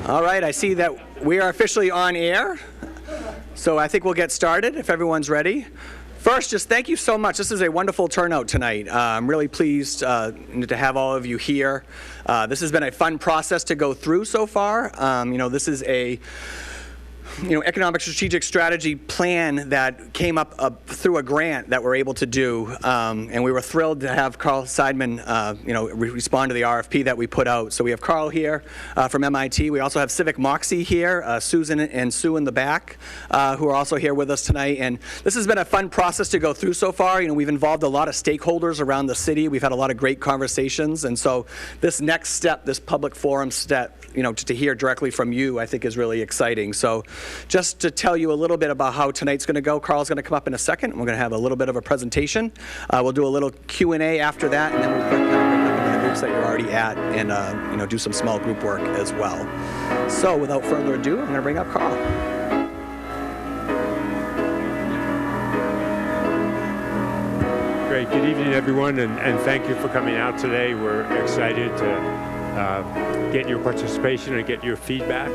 All right, I see that we are officially on air, so I think we'll get started if everyone's ready. First, just thank you so much. This is a wonderful turnout tonight. I'm really pleased to have all of you here. This has been a fun process to go through so far. This is a economic strategic strategy plan that came up through a grant that we're able to do, and we were thrilled to have Carl Seidman, respond to the RFP that we put out. So we have Carl here from MIT. We also have Civic Moxie here, Susan and Sue in the back, who are also here with us tonight. And this has been a fun process to go through so far. We've involved a lot of stakeholders around the city. We've had a lot of great conversations, and so this next step, this public forum step, to hear directly from you, I think is really exciting. So just to tell you a little bit about how tonight's going to go, Carl's going to come up in a second. We're going to have a little bit of a presentation. We'll do a little Q&A after that, and then we'll break up into the groups that you're already at and do some small group work as well. So without further ado, I'm going to bring up Carl. Great. Good evening, everyone, and thank you for coming out today. We're excited to get your participation and get your feedback.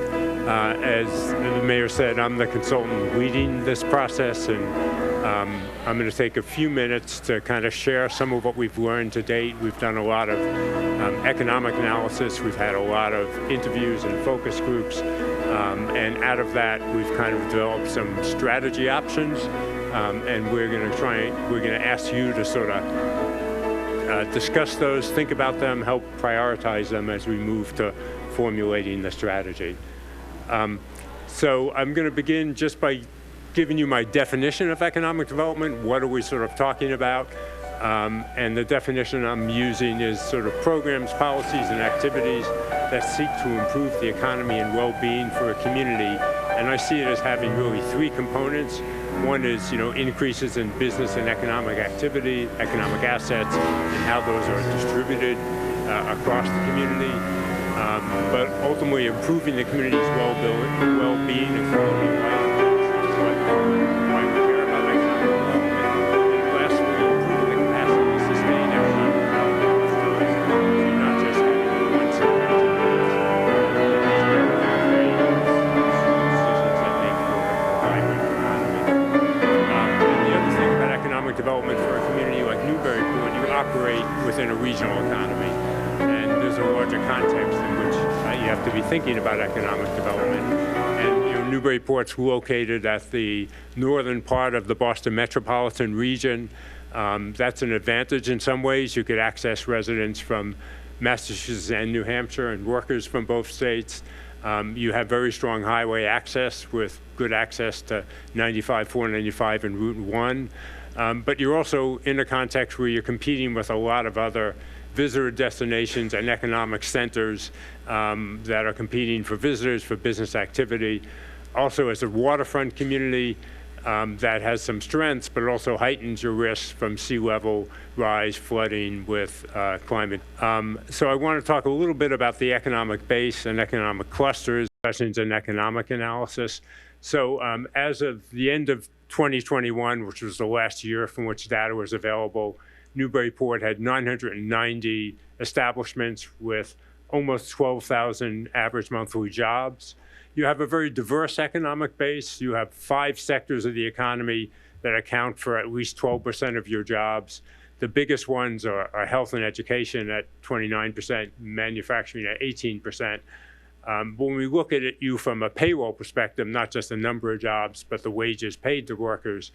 As the mayor said, I'm the consultant leading this process, and I'm going to take a few minutes to kind of share some of what we've learned to date. We've done a lot of economic analysis. We've had a lot of interviews and focus groups, and out of that, we've kind of developed some strategy options, and we're going to ask you to sort of discuss those, think about them, help prioritize them as we move to formulating the strategy. So I'm going to begin just by giving you my definition of economic development. What are we sort of talking about? And the definition I'm using is sort of programs, policies, and activities that seek to improve the economy and well-being for a community. And I see it as having really three components. One is, increases in business and economic activity, economic assets, and how those are distributed across the community. But ultimately improving the community's well-being and quality of life is why we care about economic development. And lastly, improving the capacity to sustain economic development over time, not just one segment of decisions that make for a vibrant economy. And the other thing about economic development for a community like Newburyport, you operate within a regional economy. And there's a larger context in which you have to be thinking about economic development. And Newburyport's located at the northern part of the Boston metropolitan region. That's an advantage in some ways. You could access residents from Massachusetts and New Hampshire and workers from both states. You have very strong highway access with good access to 95, 495, and Route 1. But you're also in a context where you're competing with a lot of other visitor destinations and economic centers that are competing for visitors, for business activity. Also, as a waterfront community that has some strengths, but it also heightens your risks from sea level rise, flooding with climate. So I want to talk a little bit about the economic base and economic clusters, sessions and economic analysis. So as of the end of 2021, which was the last year from which data was available, Newburyport had 990 establishments with almost 12,000 average monthly jobs. You have a very diverse economic base. You have 5 sectors of the economy that account for at least 12% of your jobs. The biggest ones are health and education at 29%, manufacturing at 18%. When we look at you from a payroll perspective, not just the number of jobs, but the wages paid to workers,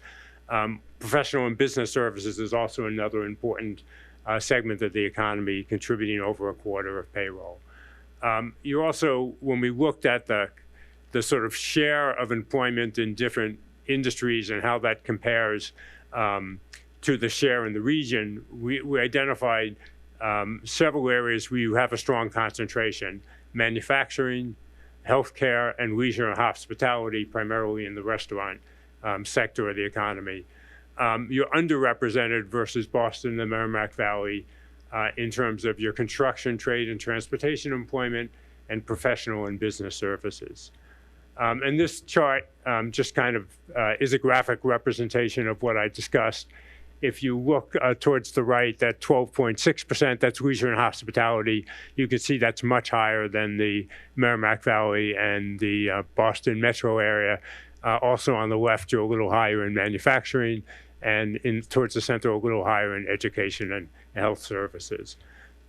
professional and business services is also another important segment of the economy, contributing over a quarter of payroll. You also, when we looked at the sort of share of employment in different industries and how that compares to the share in the region, we identified several areas where you have a strong concentration: manufacturing, healthcare, and leisure and hospitality, primarily in the restaurant sector of the economy. You're underrepresented versus Boston, the Merrimack Valley, in terms of your construction, trade, and transportation employment, and professional and business services. And this chart just kind of is a graphic representation of what I discussed. If you look towards the right, that 12.6%, that's leisure and hospitality. You can see that's much higher than the Merrimack Valley and the Boston metro area. Also on the left, you're a little higher in manufacturing, and towards the center, a little higher in education and health services.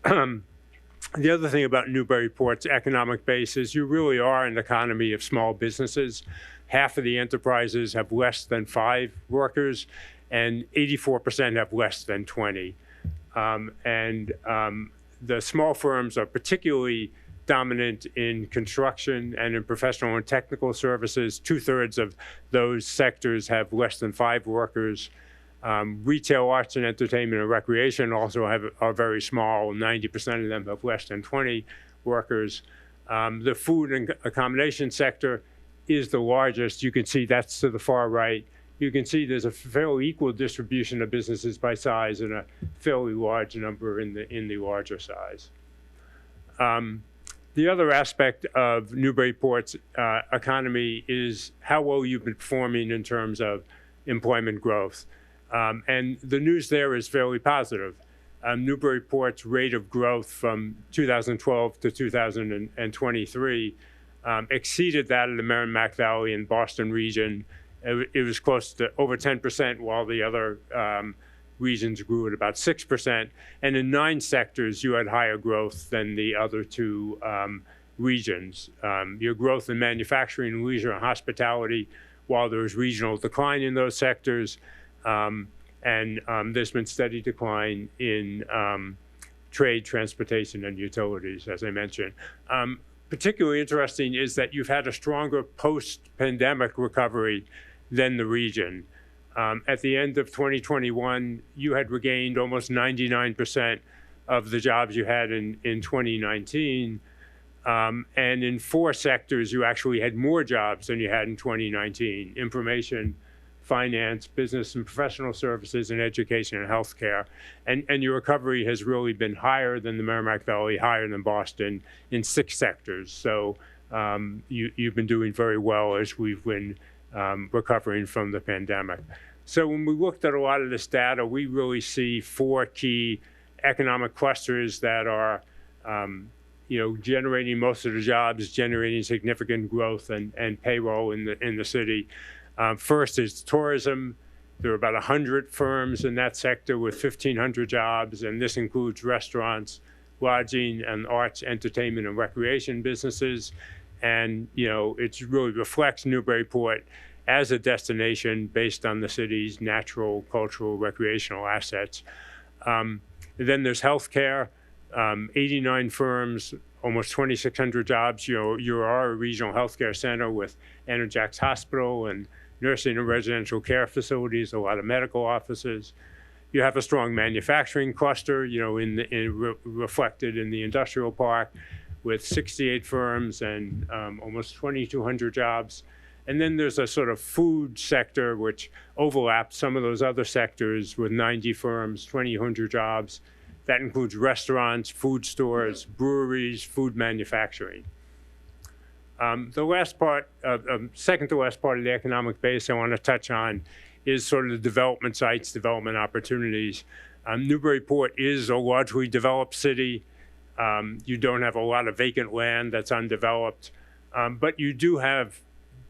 The other thing about Newburyport's economic base is you really are an economy of small businesses. Half of the enterprises have less than 5 workers, and 84% have less than 20. The small firms are particularly dominant in construction and in professional and technical services. 2/3 of those sectors have less than 5 workers. Retail, arts and entertainment and recreation also are very small. 90% of them have less than 20 workers. The food and accommodation sector is the largest. You can see that's to the far right. You can see there's a fairly equal distribution of businesses by size and a fairly large number in the larger size. The other aspect of Newburyport's economy is how well you've been performing in terms of employment growth. And the news there is fairly positive. Newburyport's rate of growth from 2012 to 2023 exceeded that of the Merrimack Valley and Boston region. It was close to over 10%, while the other regions grew at about 6%. And in 9 sectors, you had higher growth than the other 2 regions. Your growth in manufacturing, leisure, and hospitality, while there was regional decline in those sectors, and there's been steady decline in trade, transportation, and utilities, as I mentioned. Particularly interesting is that you've had a stronger post-pandemic recovery than the region. At the end of 2021, you had regained almost 99% of the jobs you had in 2019. And in 4 sectors, you actually had more jobs than you had in 2019: information, finance, business and professional services, and education and healthcare. And your recovery has really been higher than the Merrimack Valley, higher than Boston in 6 sectors. So you've been doing very well as we've been recovering from the pandemic. So when we looked at a lot of this data, we really see 4 key economic clusters that are generating most of the jobs, generating significant growth and payroll in the city. First is tourism. There are about 100 firms in that sector with 1,500 jobs, and this includes restaurants, lodging, and arts, entertainment, and recreation businesses. And it really reflects Newburyport as a destination based on the city's natural, cultural, recreational assets. Then there's healthcare, 89 firms, almost 2,600 jobs. You are a regional healthcare center with Enerjax Hospital and nursing and residential care facilities, a lot of medical offices. You have a strong manufacturing cluster, reflected in the industrial park, with 68 firms and almost 2,200 jobs. And then there's a sort of food sector which overlaps some of those other sectors with 90 firms, 2,200 jobs. That includes restaurants, food stores, breweries, food manufacturing. The last part, second to last part of the economic base I want to touch on is sort of the development sites, development opportunities. Newburyport is a largely developed city. You don't have a lot of vacant land that's undeveloped, but you do have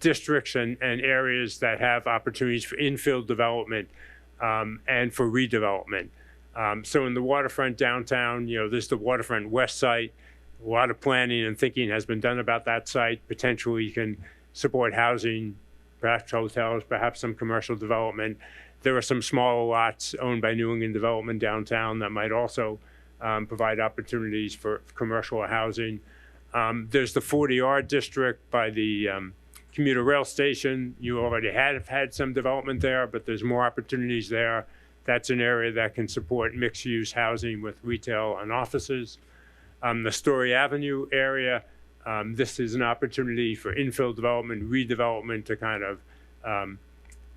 districts and areas that have opportunities for infill development and for redevelopment. So in the waterfront downtown, there's the waterfront west site. A lot of planning and thinking has been done about that site. Potentially you can support housing, perhaps hotels, perhaps some commercial development. There are some smaller lots owned by New England Development downtown that might also provide opportunities for commercial housing. There's the 40R district by the commuter rail station. You already have had some development there, but there's more opportunities there. That's an area that can support mixed-use housing with retail and offices. The Story Avenue area, this is an opportunity for infill development, redevelopment to kind of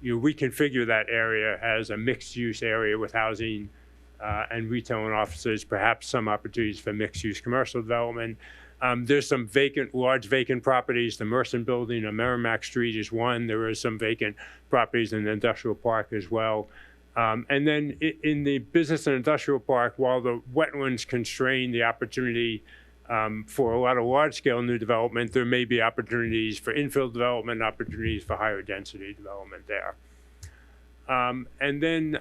reconfigure that area as a mixed-use area with housing and retail and offices, perhaps some opportunities for mixed-use commercial development. There's some large vacant properties. The Merson Building on Merrimack Street is one. There are some vacant properties in the industrial park as well. And then in the business and industrial park, while the wetlands constrain the opportunity for a lot of large-scale new development, there may be opportunities for infill development, opportunities for higher density development there. And then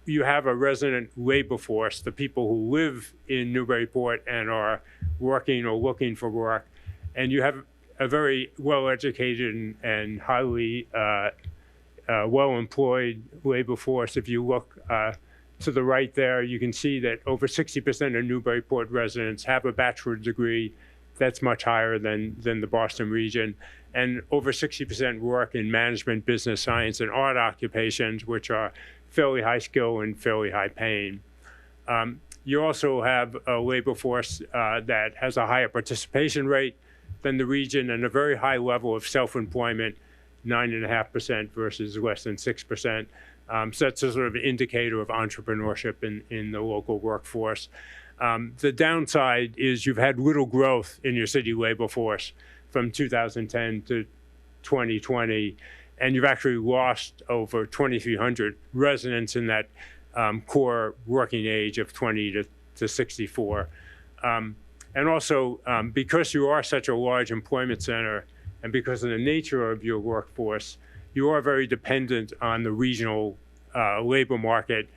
you have a resident labor force, the people who live in Newburyport and are working or looking for work, and you have a very well-educated and highly well-employed labor force. If you look to the right there, you can see that over 60% of Newburyport residents have a bachelor's degree. That's much higher than the Boston region. And over 60% work in management, business, science, and art occupations, which are fairly high skill and fairly high paying. You also have a labor force that has a higher participation rate than the region and a very high level of self-employment, 9.5% versus less than 6%. So that's a sort of indicator of entrepreneurship in the local workforce. The downside is you've had little growth in your city labor force from 2010 to 2020, and you've actually lost over 2,300 residents in that core working age of 20 to 64. And also, because you are such a large employment center and because of the nature of your workforce, you are very dependent on the regional labor market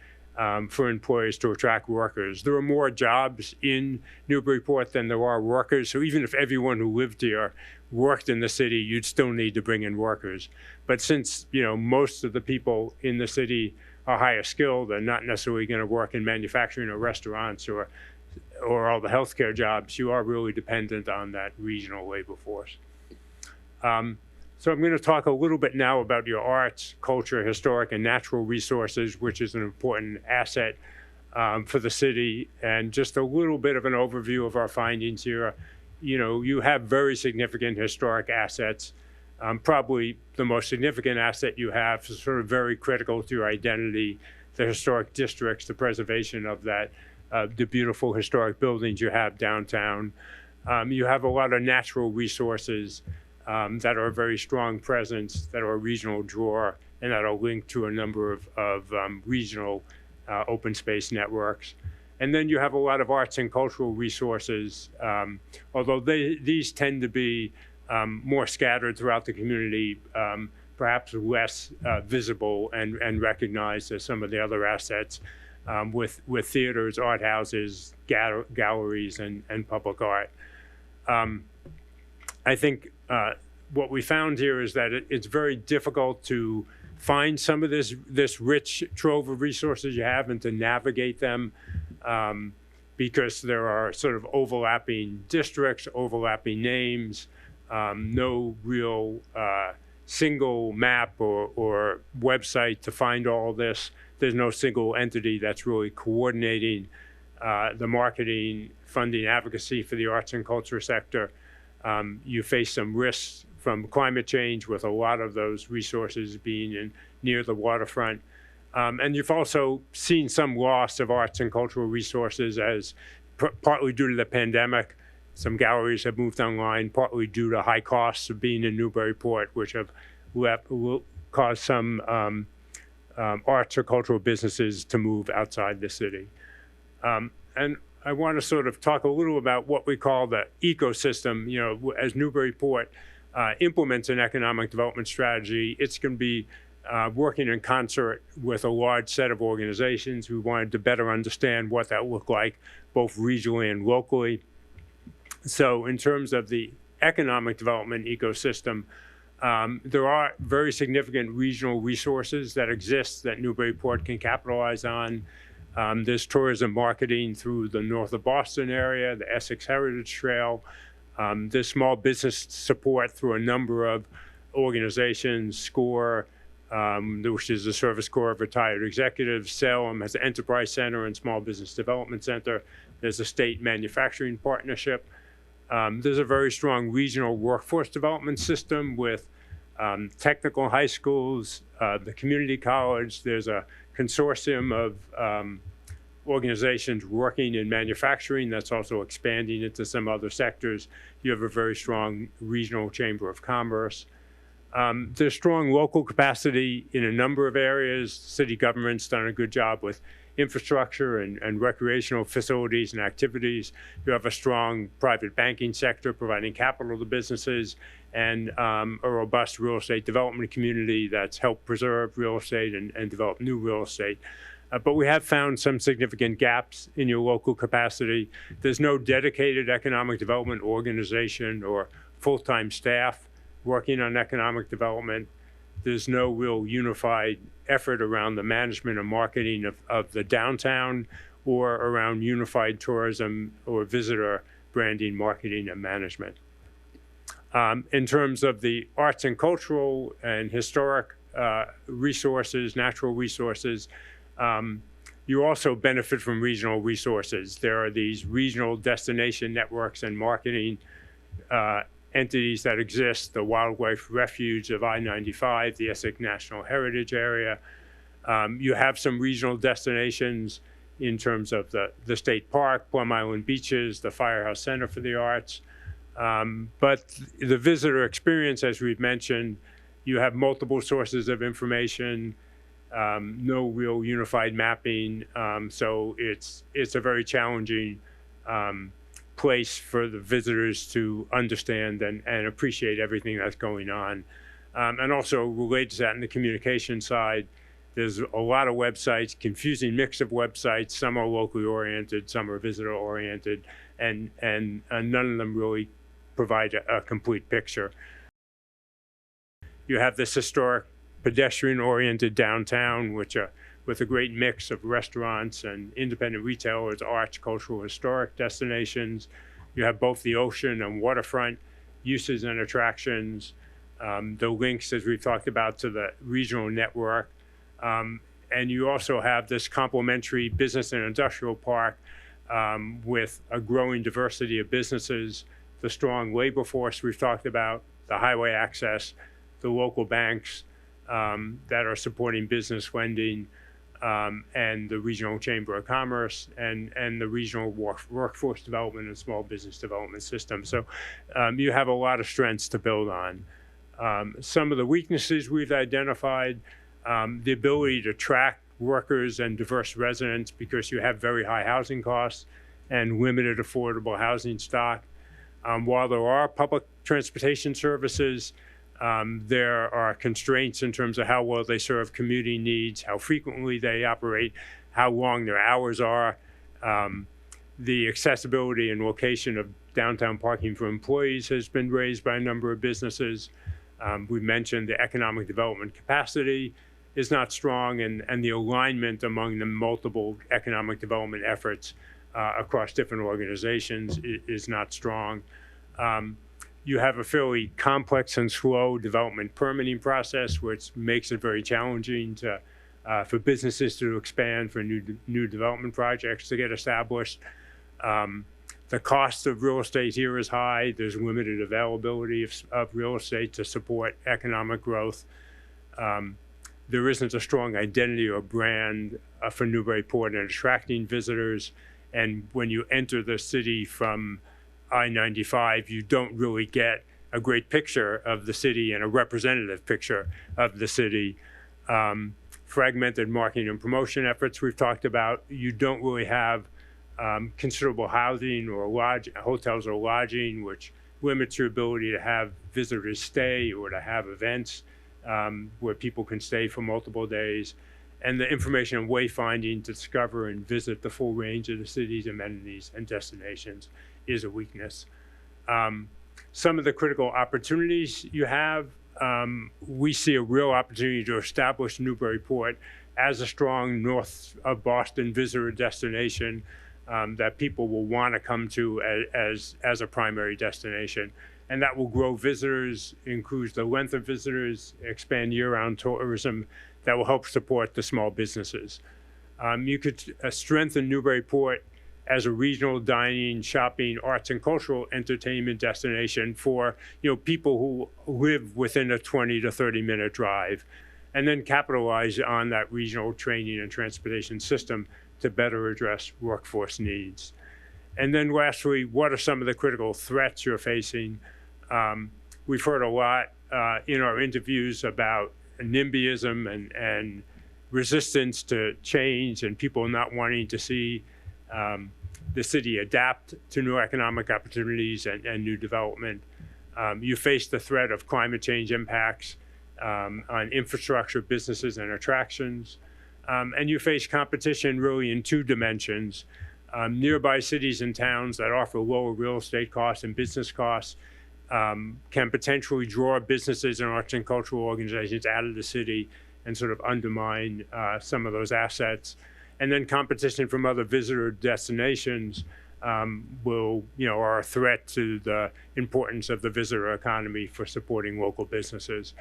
for employers to attract workers. There are more jobs in Newburyport than there are workers, so even if everyone who lived here worked in the city, you'd still need to bring in workers. But since most of the people in the city are higher skilled, they're not necessarily going to work in manufacturing or restaurants or all the healthcare jobs, you are really dependent on that regional labor force. So I'm going to talk a little bit now about your arts, culture, historic, and natural resources, which is an important asset for the city, and just a little bit of an overview of our findings here. You have very significant historic assets. Probably the most significant asset you have is sort of very critical to your identity, the historic districts, the preservation of that, the beautiful historic buildings you have downtown. You have a lot of natural resources that are a very strong presence, that are a regional draw, and that are linked to a number of regional open space networks. And then you have a lot of arts and cultural resources, although these tend to be more scattered throughout the community, perhaps less visible and recognized as some of the other assets, with theaters, art houses, galleries, and public art. I think what we found here is that it's very difficult to find some of this rich trove of resources you have and to navigate them because there are sort of overlapping districts, overlapping names, no real single map or website to find all this. There's no single entity that's really coordinating the marketing, funding, advocacy for the arts and culture sector. You face some risks from climate change with a lot of those resources being near the waterfront. And you've also seen some loss of arts and cultural resources as partly due to the pandemic. Some galleries have moved online, partly due to high costs of being in Newburyport, which have caused some arts or cultural businesses to move outside the city. And I want to sort of talk a little about what we call the ecosystem. As Newburyport implements an economic development strategy, it's going to be working in concert with a large set of organizations who wanted to better understand what that looked like, both regionally and locally. So in terms of the economic development ecosystem, there are very significant regional resources that exist that Newburyport can capitalize on. There's tourism marketing through the north of Boston area, the Essex Heritage Trail. There's small business support through a number of organizations, SCORE, which is the Service Corps of Retired Executives. Salem has an Enterprise Center and Small Business Development Center. There's a state manufacturing partnership. There's a very strong regional workforce development system with technical high schools, the community college. There's a consortium of organizations working in manufacturing that's also expanding into some other sectors. You have a very strong regional chamber of commerce. There's strong local capacity in a number of areas. City government's done a good job with infrastructure and recreational facilities and activities. You have a strong private banking sector providing capital to businesses, and a robust real estate development community that's helped preserve real estate and develop new real estate. But we have found some significant gaps in your local capacity. There's no dedicated economic development organization or full-time staff working on economic development. There's no real unified effort around the management and marketing of the downtown, or around unified tourism or visitor branding, marketing, and management. In terms of the arts and cultural and historic resources, natural resources, you also benefit from regional resources. There are these regional destination networks and marketing entities that exist: the Wildlife Refuge of I-95, the Essex National Heritage Area. You have some regional destinations in terms of the State Park, Plum Island Beaches, the Firehouse Center for the Arts. But the visitor experience, as we've mentioned, you have multiple sources of information, no real unified mapping, so it's a very challenging place for the visitors to understand and appreciate everything that's going on. And also related to that, in the communication side, there's a lot of websites, confusing mix of websites. Some are locally oriented, some are visitor oriented, and none of them really provide a complete picture. You have this historic pedestrian-oriented downtown, which with a great mix of restaurants and independent retailers, arts, cultural, historic destinations. You have both the ocean and waterfront uses and attractions, the links, as we've talked about, to the regional network. And you also have this complementary business and industrial park with a growing diversity of businesses, the strong labor force we've talked about, the highway access, the local banks that are supporting business lending, and the Regional Chamber of Commerce and the regional workforce development and small business development system. So you have a lot of strengths to build on. Some of the weaknesses we've identified: the ability to attract workers and diverse residents, because you have very high housing costs and limited affordable housing stock. While there are public transportation services, there are constraints in terms of how well they serve commuting needs, how frequently they operate, how long their hours are. The accessibility and location of downtown parking for employees has been raised by a number of businesses. We mentioned the economic development capacity is not strong, and the alignment among the multiple economic development efforts across different organizations is not strong. You have a fairly complex and slow development permitting process, which makes it very challenging for businesses to expand, for new development projects to get established. The cost of real estate here is high. There's limited availability of real estate to support economic growth. There isn't a strong identity or brand for Newburyport in attracting visitors. And when you enter the city from I-95, you don't really get a great picture of the city and a representative picture of the city. Fragmented marketing and promotion efforts we've talked about. You don't really have considerable housing or hotels or lodging, which limits your ability to have visitors stay or to have events where people can stay for multiple days. And the information and wayfinding to discover and visit the full range of the city's amenities and destinations is a weakness. Some of the critical opportunities you have, we see a real opportunity to establish Newburyport as a strong north of Boston visitor destination that people will want to come to as a primary destination. And that will grow visitors, increase the length of visitors, expand year-round tourism that will help support the small businesses. You could strengthen Newburyport as a regional dining, shopping, arts and cultural entertainment destination for people who live within a 20 to 30-minute drive, and then capitalize on that regional training and transportation system to better address workforce needs. And then lastly, what are some of the critical threats you're facing? We've heard a lot in our interviews about NIMBYism and resistance to change and people not wanting to see the city adapt to new economic opportunities and new development. You face the threat of climate change impacts on infrastructure, businesses, and attractions. And you face competition really in two dimensions. Nearby cities and towns that offer lower real estate costs and business costs can potentially draw businesses and arts and cultural organizations out of the city and sort of undermine some of those assets. And then competition from other visitor destinations are a threat to the importance of the visitor economy for supporting local businesses.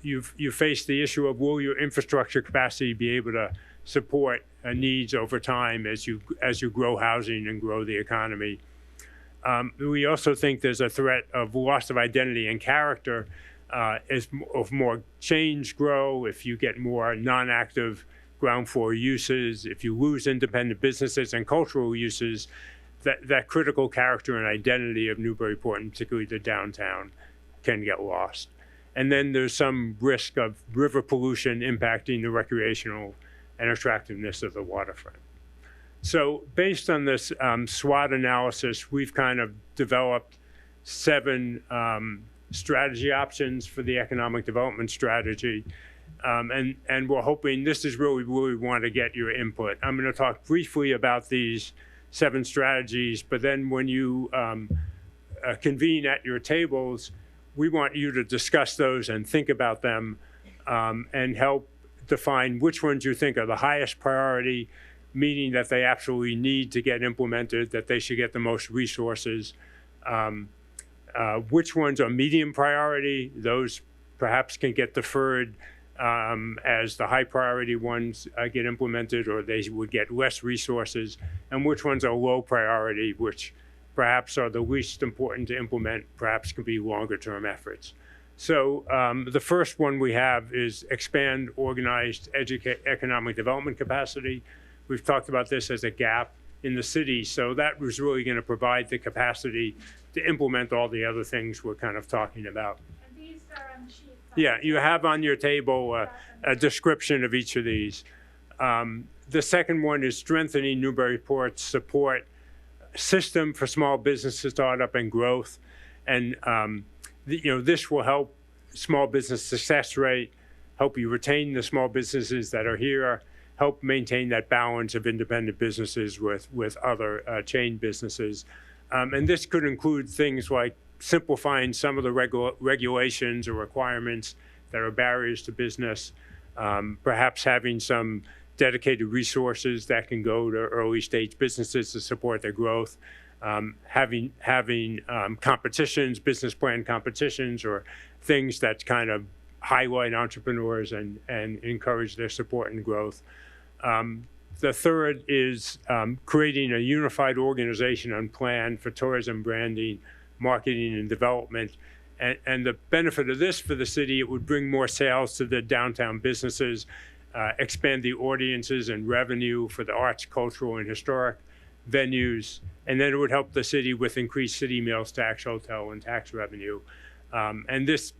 You face the issue of, will your infrastructure capacity be able to support needs over time as you grow housing and grow the economy? We also think there's a threat of loss of identity and character as more change grow, if you get more non-active ground floor uses, if you lose independent businesses and cultural uses, that critical character and identity of Newburyport, and particularly the downtown, can get lost. And then there's some risk of river pollution impacting the recreational and attractiveness of the waterfront. So based on this SWOT analysis, we've kind of developed 7 strategy options for the economic development strategy. And we're hoping, this is really where we want to get your input. I'm going to talk briefly about these 7 strategies, but then when you convene at your tables, we want you to discuss those and think about them and help define which ones you think are the highest priority, meaning that they absolutely need to get implemented, that they should get the most resources. Which ones are medium priority, those perhaps can get deferred as the high priority ones get implemented, or they would get less resources, and which ones are low priority, which perhaps are the least important to implement, perhaps can be longer term efforts. So the first one we have is expand organized economic development capacity. We've talked about this as a gap in the city, so that was really going to provide the capacity to implement all the other things we're kind of talking about. And these are on sheets. Yeah, you have on your table a description of each of these. The second one is strengthening Newburyport's support system for small business startup and growth. And this will help small business success rate, help you retain the small businesses that are here, help maintain that balance of independent businesses with other chain businesses. And this could include things like simplifying some of the regulations or requirements that are barriers to business, perhaps having some dedicated resources that can go to early stage businesses to support their growth, having competitions, business plan competitions, or things that kind of highlight entrepreneurs and encourage their support and growth. The third is creating a unified organization and plan for tourism branding, marketing, and development. And the benefit of this for the city, it would bring more sales to the downtown businesses, expand the audiences and revenue for the arts, cultural, and historic venues, and then it would help the city with increased city meals tax, hotel, and tax revenue. And this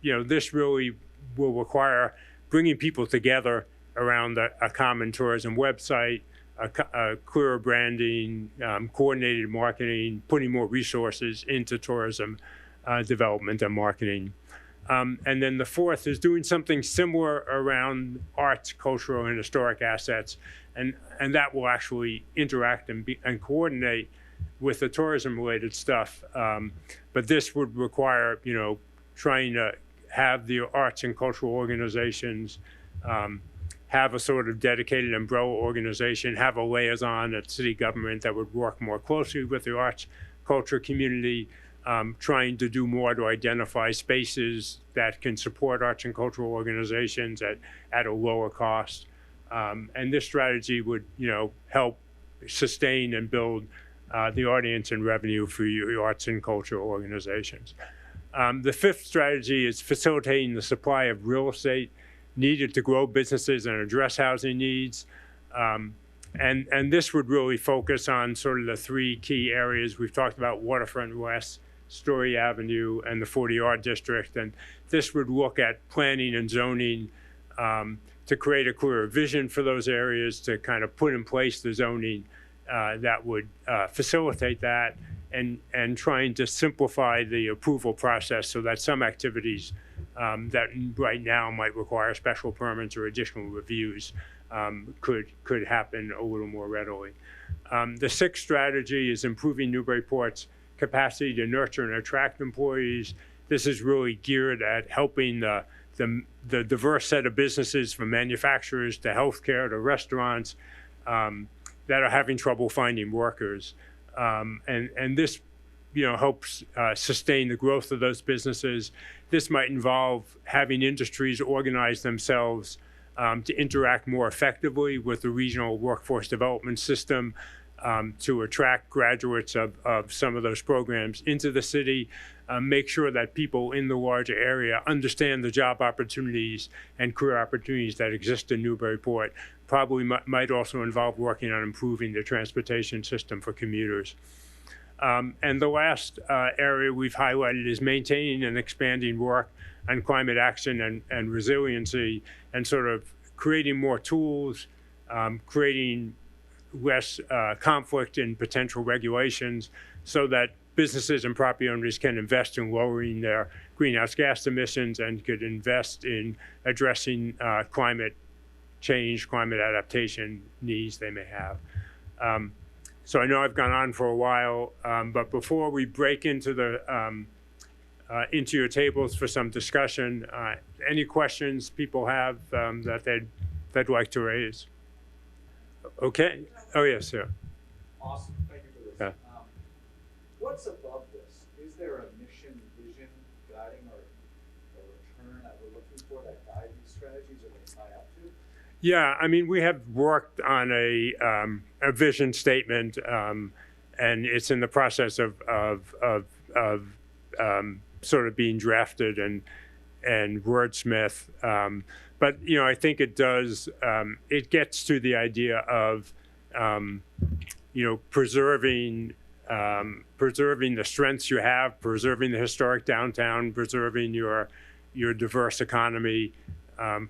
really will require bringing people together around a common tourism website, a clearer branding, coordinated marketing, putting more resources into tourism development and marketing. And then the fourth is doing something similar around arts, cultural, and historic assets, and that will actually interact and coordinate with the tourism-related stuff. But this would require, trying to have the arts and cultural organizations have a sort of dedicated umbrella organization, have a liaison at city government that would work more closely with the arts, culture community, trying to do more to identify spaces that can support arts and cultural organizations at a lower cost. And this strategy would, help sustain and build the audience and revenue for your arts and cultural organizations. The fifth strategy is facilitating the supply of real estate needed to grow businesses and address housing needs. And this would really focus on sort of the 3 key areas. We've talked about Waterfront West, Story Avenue and the 40R district. And this would look at planning and zoning to create a clearer vision for those areas, to kind of put in place the zoning that would facilitate that, and trying to simplify the approval process so that some activities that right now might require special permits or additional reviews could happen a little more readily. The sixth strategy is improving Newburyport's capacity to nurture and attract employees. This is really geared at helping the diverse set of businesses, from manufacturers to healthcare to restaurants, that are having trouble finding workers. And this, helps sustain the growth of those businesses. This might involve having industries organize themselves to interact more effectively with the regional workforce development system, to attract graduates of some of those programs into the city, make sure that people in the larger area understand the job opportunities and career opportunities that exist in Newburyport. Probably might also involve working on improving the transportation system for commuters. And the last area we've highlighted is maintaining and expanding work on climate action and resiliency, and sort of creating more tools, creating less conflict in potential regulations, so that businesses and property owners can invest in lowering their greenhouse gas emissions and could invest in addressing climate change, climate adaptation needs they may have. So I know I've gone on for a while, but before we break into your tables for some discussion, any questions people have that they'd like to raise? Okay. Oh yes, sir. Awesome. Thank you for this. Yeah. What's above this? Is there a mission, vision, guiding, or return that we're looking for that guide these strategies, or they tie up to? Yeah, I mean, we have worked on a vision statement, and it's in the process of sort of being drafted and wordsmith. But I think it does. It gets to the idea of preserving the strengths you have, preserving the historic downtown, preserving your diverse economy,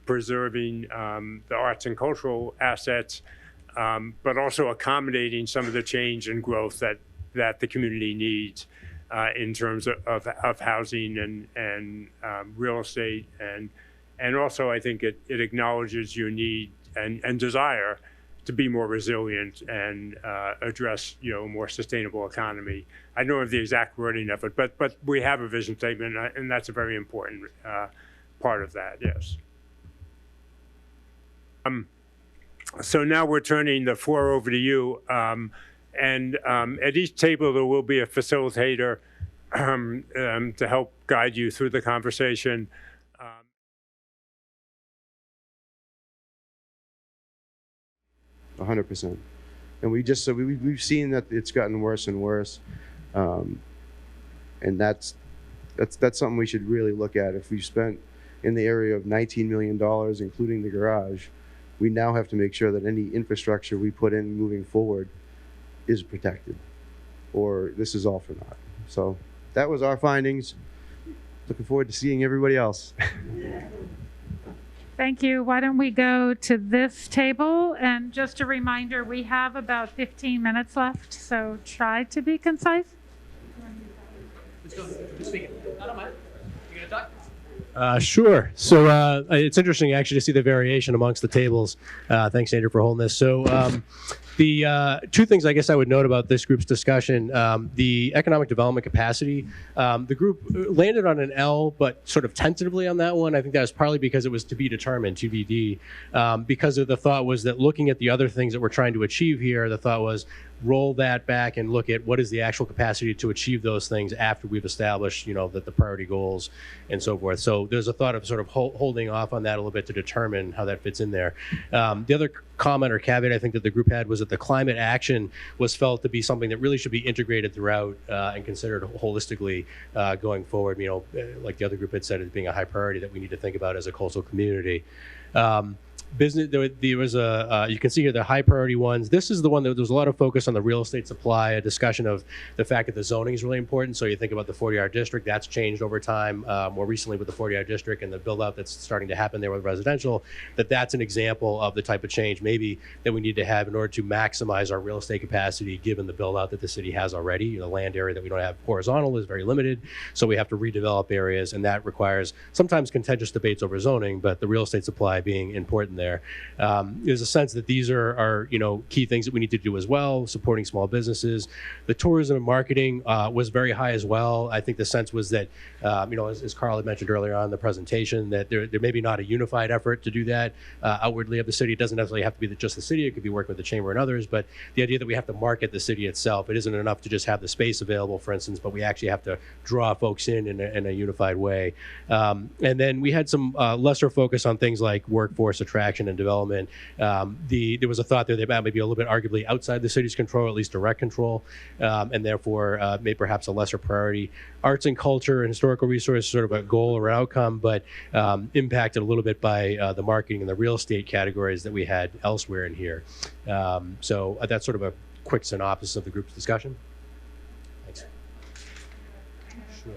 preserving the arts and cultural assets, but also accommodating some of the change and growth that the community needs in terms of housing and real estate, and also I think it acknowledges your need and desire to be more resilient and address a more sustainable economy. I don't have the exact wording of it, but we have a vision statement, and that's a very important part of that. Yes. So now we're turning the floor over to you, and at each table there will be a facilitator to help guide you through the conversation. 100%. And we've seen that it's gotten worse and worse, and that's something we should really look at. If we've spent in the area of $19 million, including the garage, we now have to make sure that any infrastructure we put in moving forward is protected, or this is all for naught. So that was our findings. Looking forward to seeing everybody else. Thank you. Why don't we go to this table? And just a reminder, we have about 15 minutes left, so try to be concise. Sure. So it's interesting actually to see the variation amongst the tables. Thanks, Andrew, for holding this. So the two things I guess I would note about this group's discussion, the economic development capacity, the group landed on an L, but sort of tentatively on that one. I think that was partly because it was to be determined, TBD, because of the thought was that looking at the other things that we're trying to achieve here, the thought was roll that back and look at what is the actual capacity to achieve those things after we've established, that the priority goals and so forth. So there's a thought of sort of holding off on that a little bit to determine how that fits in there. The other comment or caveat I think that the group had was that the climate action was felt to be something that really should be integrated throughout and considered holistically going forward. Like the other group had said, as being a high priority that we need to think about as a coastal community. business, there was a, you can see here the high priority ones. This is the one that there was a lot of focus on the real estate supply, a discussion of the fact that the zoning is really important. So you think about the 40-hour district, that's changed over time, more recently with the 40-hour district and the build out that's starting to happen there with residential, that's an example of the type of change maybe that we need to have in order to maximize our real estate capacity given the build out that the city has already. The land area that we don't have horizontal is very limited, so we have to redevelop areas, and that requires sometimes contentious debates over zoning, but the real estate supply being important there. There's a sense that these are key things that we need to do as well, supporting small businesses. The tourism and marketing was very high as well. I think the sense was that, as Carl had mentioned earlier on in the presentation, that there may be not a unified effort to do that outwardly of the city. It doesn't necessarily have to be just the city. It could be working with the chamber and others, but the idea that we have to market the city itself, it isn't enough to just have the space available, for instance, but we actually have to draw folks in a unified way. And then we had some lesser focus on things like workforce attraction and development. There was a thought there that may be a little bit arguably outside the city's control, at least direct control, and therefore may perhaps a lesser priority. Arts and culture and historical resources, sort of a goal or outcome, but impacted a little bit by the marketing and the real estate categories that we had elsewhere in here. So that's sort of a quick synopsis of the group's discussion. Thanks. Sure.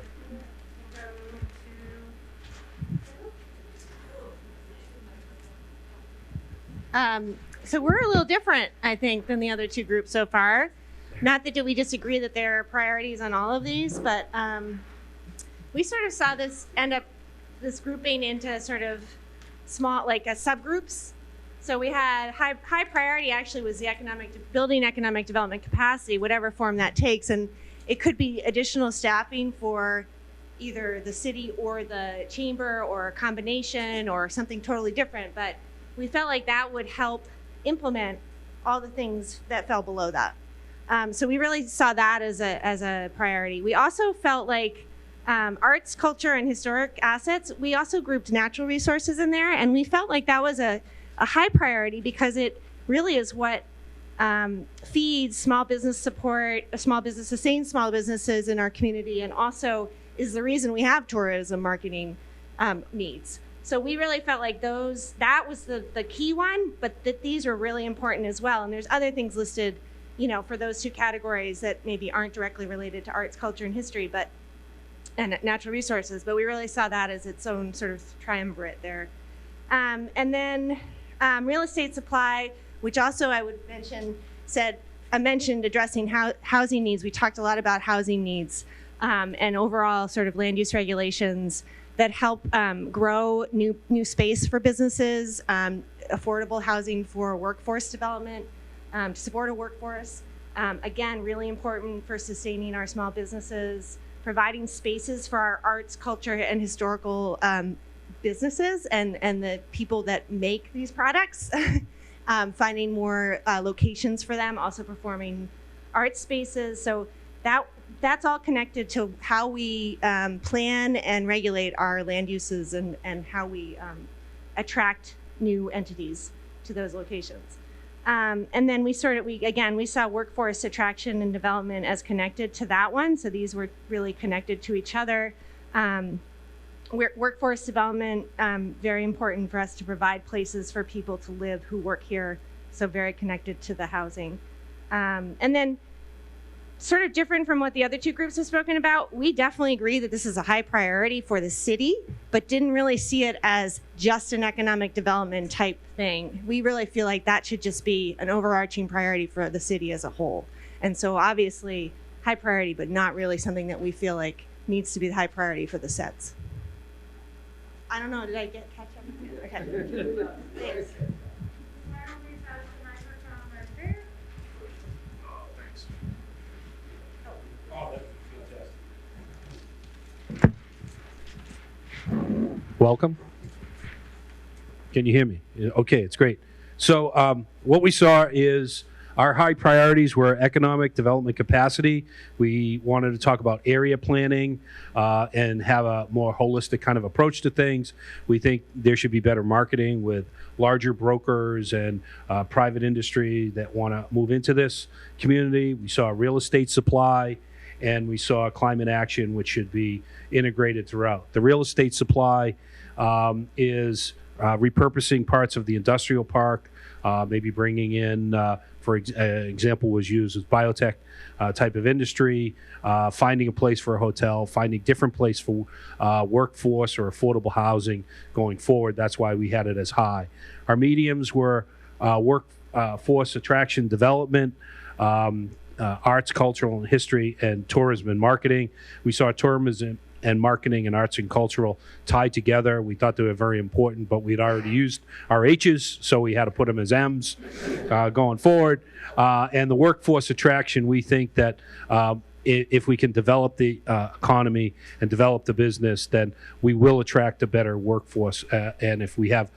So we're a little different, I think, than the other two groups so far. Not that we disagree that there are priorities on all of these, but we sort of saw this grouping into sort of small, like subgroups. So we had high priority actually was the building economic development capacity, whatever form that takes. And it could be additional staffing for either the city or the chamber or a combination or something totally different. But we felt like that would help implement all the things that fell below that. So we really saw that as a priority. We also felt like arts, culture, and historic assets, we also grouped natural resources in there, and we felt like that was a high priority because it really is what feeds small business support, sustains small businesses in our community, and also is the reason we have tourism marketing needs. So we really felt like that was the key one, but that these are really important as well. And there's other things listed, for those two categories that maybe aren't directly related to arts, culture, and history, and natural resources. But we really saw that as its own sort of triumvirate there. And then real estate supply, which also I would mentioned addressing housing needs. We talked a lot about housing needs and overall sort of land use regulations that help grow new space for businesses, affordable housing for workforce development, to support a workforce. Again, really important for sustaining our small businesses, providing spaces for our arts, culture, and historical businesses and the people that make these products, finding more locations for them, also performing art spaces. So that's all connected to how we plan and regulate our land uses and how we attract new entities to those locations. And then we saw workforce attraction and development as connected to that one. So these were really connected to each other. Workforce development, very important for us to provide places for people to live who work here. So very connected to the housing. And then sort of different from what the other two groups have spoken about, we definitely agree that this is a high priority for the city, but didn't really see it as just an economic development type thing. We really feel like that should just be an overarching priority for the city as a whole. And so obviously high priority, but not really something that we feel like needs to be the high priority for the sets. I don't know, did I catch up? Okay. Thanks. Welcome. Can you hear me? Okay, it's great. So what we saw is our high priorities were economic development capacity. We wanted to talk about area planning and have a more holistic kind of approach to things. We think there should be better marketing with larger brokers and private industry that want to move into this community. We saw real estate supply, and we saw climate action, which should be integrated throughout. The real estate supply is repurposing parts of the industrial park, maybe bringing in, example was used as biotech type of industry, finding a place for a hotel, finding different place for workforce or affordable housing going forward. That's why we had it as high. Our mediums were workforce attraction development, arts, cultural and history, and tourism and marketing. We saw tourism and marketing and arts and cultural tied together. We thought they were very important, but we'd already used our H's, so we had to put them as M's going forward. And the workforce attraction, we think that if we can develop the economy and develop the business, then we will attract a better workforce. And if we have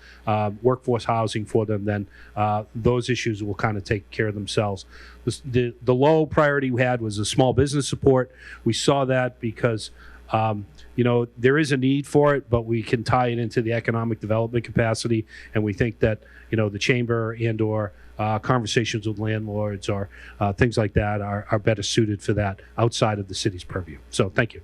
workforce housing for them, then those issues will kind of take care of themselves. The low priority we had was the small business support. We saw that because there is a need for it, but we can tie it into the economic development capacity, and we think that the chamber and/or conversations with landlords or things like that are better suited for that outside of the city's purview. So, thank you.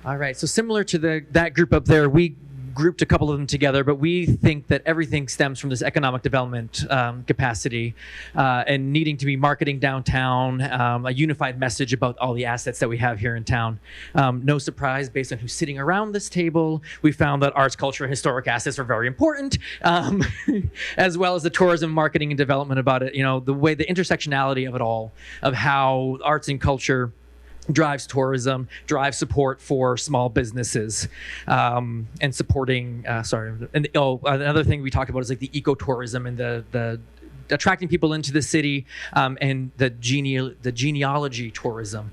All right, so similar to that group up there, we grouped a couple of them together, but we think that everything stems from this economic development capacity and needing to be marketing downtown, a unified message about all the assets that we have here in town. No surprise, based on who's sitting around this table, we found that arts, culture, and historic assets are very important, as well as the tourism, marketing, and development about it. The way, the intersectionality of it all, of how arts and culture drives tourism, drives support for small businesses, and supporting. Another thing we talked about is like the ecotourism and the attracting people into the city, and the genealogy tourism.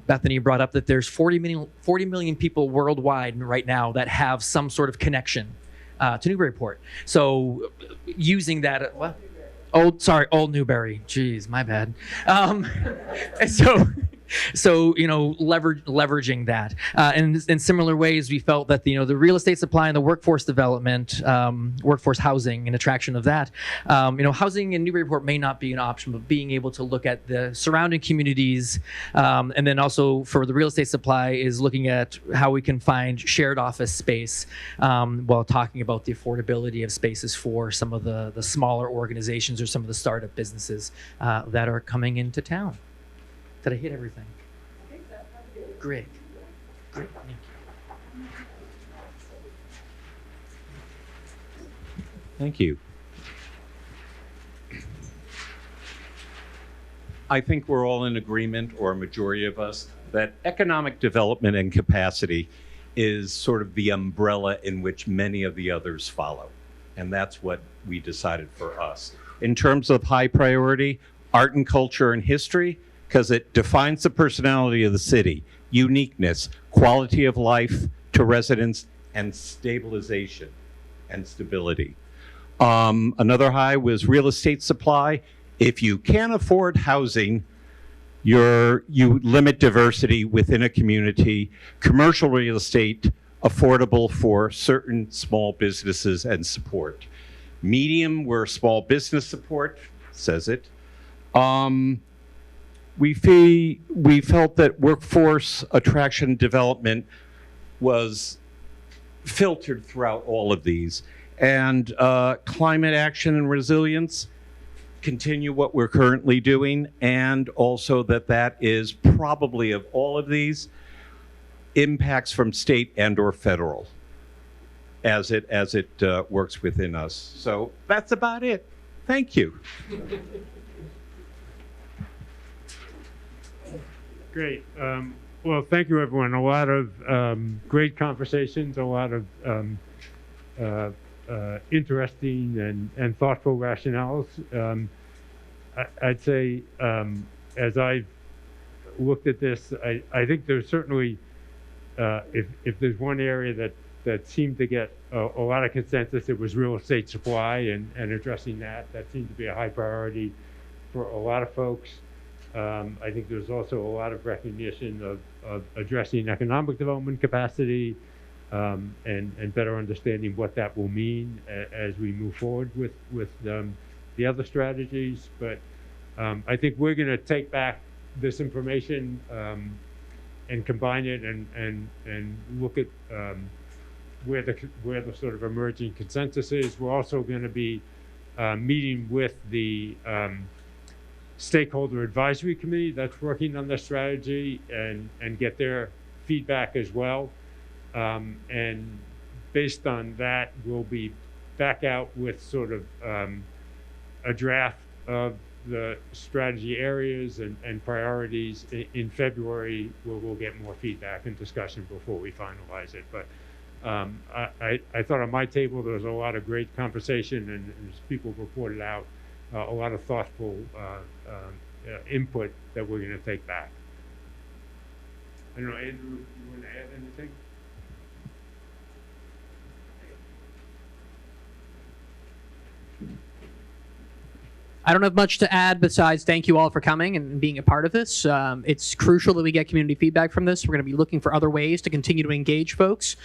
Bethany brought up that there's 40 million people worldwide right now that have some sort of connection to Newburyport. So using that, Old Newbury. Jeez, my bad. So leveraging that, and in similar ways, we felt that the real estate supply and the workforce development, workforce housing and attraction of that, housing in Newburyport may not be an option, but being able to look at the surrounding communities, and then also for the real estate supply is looking at how we can find shared office space, while talking about the affordability of spaces for some of the smaller organizations or some of the startup businesses that are coming into town. Did I hit everything? I think so. Great. Thank you. Thank you. I think we're all in agreement, or a majority of us, that economic development and capacity is sort of the umbrella in which many of the others follow. And that's what we decided for us. In terms of high priority, art and culture and history, because it defines the personality of the city, uniqueness, quality of life to residents, and stabilization and stability. Another high was real estate supply. If you can't afford housing, you limit diversity within a community. Commercial real estate, affordable for certain small businesses and support. Medium were small business support, says it. We felt that workforce attraction development was filtered throughout all of these. And climate action and resilience, continue what we're currently doing, and also that is probably, of all of these, impacts from state and or federal as it works within us. So that's about it. Thank you. Great. Well, thank you, everyone. A lot of great conversations, a lot of interesting and thoughtful rationales. I'd say, as I've looked at this, I think there's certainly, if there's one area that seemed to get a lot of consensus, it was real estate supply and addressing that. That seemed to be a high priority for a lot of folks. I think there's also a lot of recognition of addressing economic development capacity, and better understanding what that will mean as we move forward with the the other strategies. But I think we're going to take back this information and combine it and look at where the sort of emerging consensus is. We're also going to be meeting with the stakeholder advisory committee that's working on the strategy and get their feedback as well. And based on that, we'll be back out with sort of a draft of the strategy areas and priorities in February, where we'll get more feedback and discussion before we finalize it. But I thought on my table there was a lot of great conversation, and as people reported out, a lot of thoughtful input that we're going to take back. I don't know, Andrew, you want to add anything? I don't have much to add besides thank you all for coming and being a part of this. It's crucial that we get community feedback from this. We're going to be looking for other ways to continue to engage folks.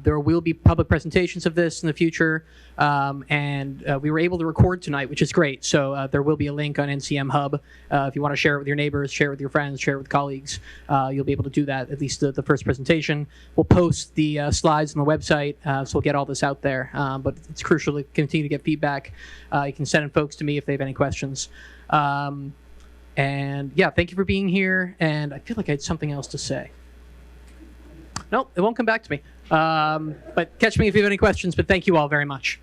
There will be public presentations of this in the future, and we were able to record tonight, which is great. So there will be a link on NCM Hub. If you want to share it with your neighbors, share it with your friends, share it with colleagues, you'll be able to do that, at least the first presentation. We'll post the slides on the website, so we'll get all this out there. But it's crucial to continue to get feedback. You can send in folks to me if they have any questions. And yeah, thank you for being here. And I feel like I had something else to say. Nope, it won't come back to me. But catch me if you have any questions. But thank you all very much.